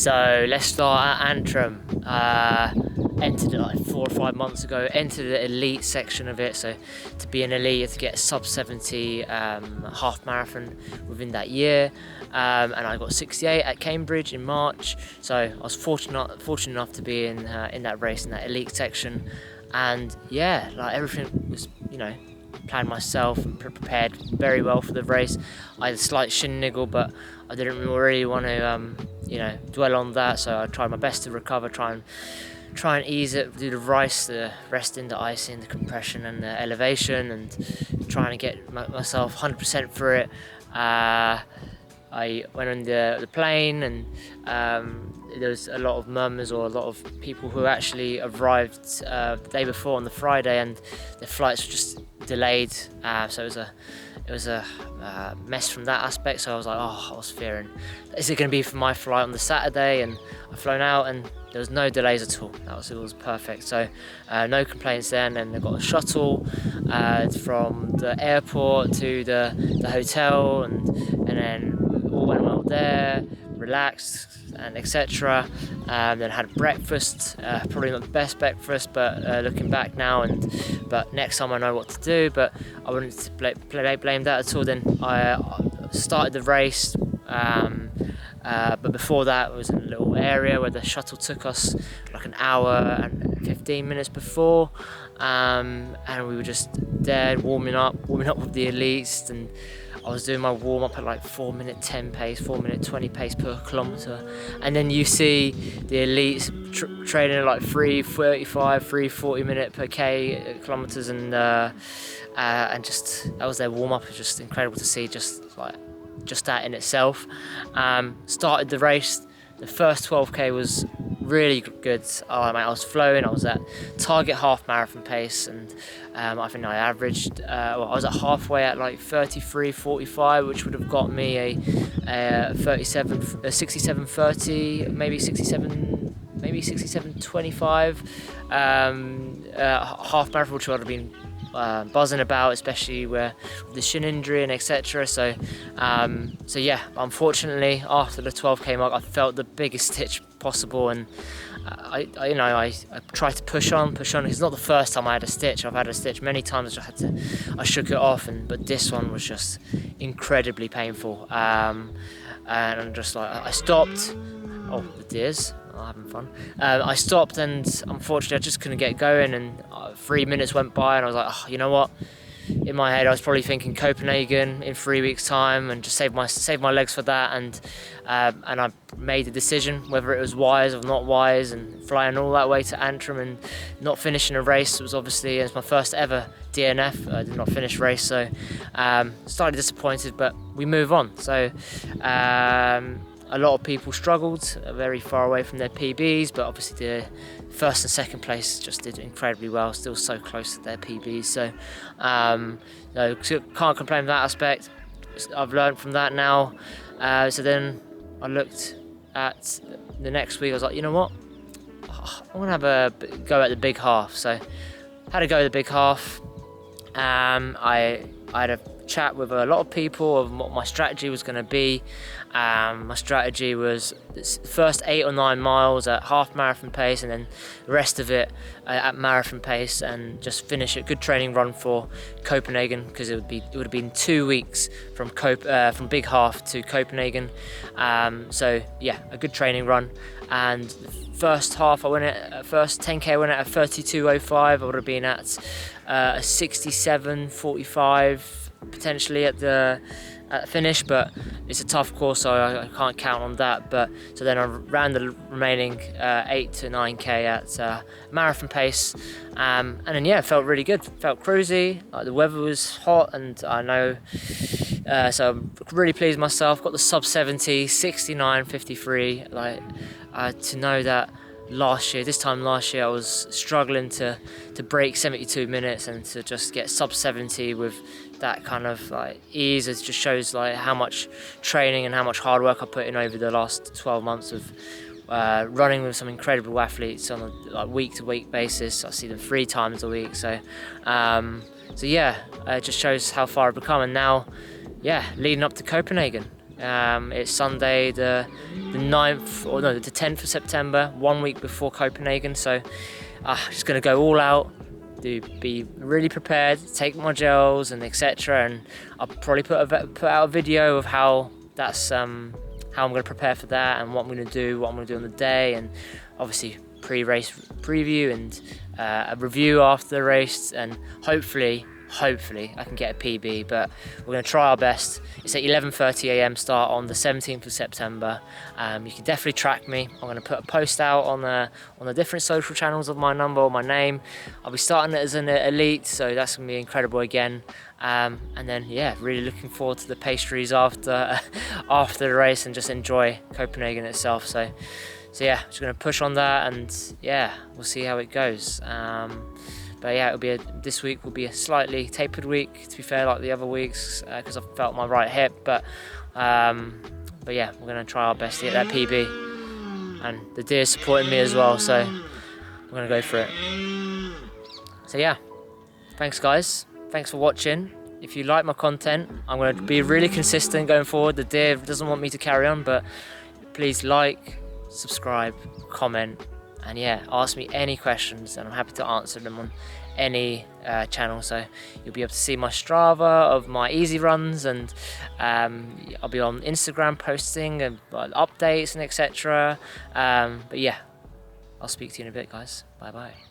So let's start at Antrim. Entered it like 4 or 5 months ago, entered the elite section of it. So to be an elite, you have to get a sub 70 half marathon within that year. And I got 68 at Cambridge in March. So I was fortunate enough to be in that race, in that elite section. And yeah, like everything was, planned myself and prepared very well for the race. I had a slight shin niggle, but I didn't really want to, dwell on that. So I tried my best to recover, try and ease it, do the resting, the icing, the compression and the elevation, and trying to get myself 100% for it. I went on the plane, and there was a lot of murmurs, or a lot of people who actually arrived the day before on the Friday, and their flights were just delayed. So it was a mess from that aspect. So I was like, I was fearing, is it going to be for my flight on the Saturday? And I've flown out, and there was no delays at all. It was perfect. So no complaints then. And I got a shuttle from the airport to the hotel, and then all went well there, relaxed and etc. Then had breakfast, probably not the best breakfast, but looking back now, but next time I know what to do. But I wouldn't blame that at all. Then I started the race, but before that, it was in a little area where the shuttle took us like an hour and 15 minutes before, and we were just there warming up with the elites, and I was doing my warm-up at like 4-minute 10 pace, 4-minute 20 pace per kilometre. And then you see the elites training at like 3:35, 3:40 minute per kilometres, and just that was their warm-up. It was just incredible to see, just that in itself. Started the race. The first 12k was really good. I was flowing. I was at target half marathon pace, and I think I averaged. I was at halfway at like 33:45, which would have got me a 67:30, maybe 67:25 half marathon, which I would have been buzzing about, especially with the shin injury and etc. So yeah, unfortunately after the 12k mark, I felt the biggest stitch possible, and I tried to push on. It's not the first time I had a stitch. I've had a stitch many times. I shook it off, but this one was just incredibly painful. And I'm just like, I stopped. Oh, the deers. Having fun. I stopped, and unfortunately I just couldn't get going, and 3 minutes went by, and I was like, you know what? In my head I was probably thinking Copenhagen in 3 weeks time, and just save my legs for that, and I made the decision whether it was wise or not wise, and flying all that way to Antrim and not finishing a race was obviously, it's my first ever DNF. I did not finish race, so slightly disappointed, but we move on. So a lot of people struggled, very far away from their PBs, but obviously the first and second place just did incredibly well, still so close to their PBs. So can't complain from that aspect. I've learned from that now. So then I looked at the next week. I was like, you know what? I want to have a go at the big half. So had a go at the big half. I had a chat with a lot of people of what my strategy was going to be. My strategy was the first 8 or 9 miles at half marathon pace, and then the rest of it at marathon pace, and just finish a good training run for Copenhagen, because it would have been 2 weeks from big half to Copenhagen. So yeah, a good training run. And the first half, first 10k I went at a 32:05. I would have been at a 67:45 potentially at the finish, but it's a tough course, so I can't count on that. But so then I ran the remaining 8 to 9k at marathon pace, and then yeah, it felt really good, felt cruisy. The weather was hot, and I know, so I'm really pleased with myself. Got the sub 70, 69:53. To know that this time last year I was struggling to break 72 minutes, and to just get sub 70 with that kind of ease, it just shows how much training and how much hard work I put in over the last 12 months of running with some incredible athletes on a week-to-week basis. I see them 3 times a week, so yeah, it just shows how far I've become. And now, yeah, leading up to Copenhagen, It's Sunday the 9th, or no, the 10th of September, 1 week before Copenhagen. So just gonna go all out, be really prepared, take my gels and etc. And I'll probably put out a video of how I'm gonna prepare for that and what I'm gonna do on the day, and obviously pre-race preview and a review after the race, and hopefully I can get a PB, but we're going to try our best. It's at 11:30 AM start on the 17th of September. You can definitely track me. I'm going to put a post out on the different social channels of my number or my name. I'll be starting it as an elite, so that's going to be incredible again. And then yeah, really looking forward to the pastries after the race, and just enjoy Copenhagen itself. So yeah, just going to push on that, and yeah, we'll see how it goes. But yeah, this week will be a slightly tapered week, to be fair, like the other weeks, because I've felt my right hip. But yeah, we're going to try our best to get that PB. And the deer's supporting me as well, so we're going to go for it. So yeah, thanks guys. Thanks for watching. If you like my content, I'm going to be really consistent going forward. The deer doesn't want me to carry on, but please like, subscribe, comment, and yeah, ask me any questions and I'm happy to answer them on any channel. So you'll be able to see my Strava of my easy runs, and I'll be on Instagram posting and updates and etc. But yeah, I'll speak to you in a bit, guys. Bye bye.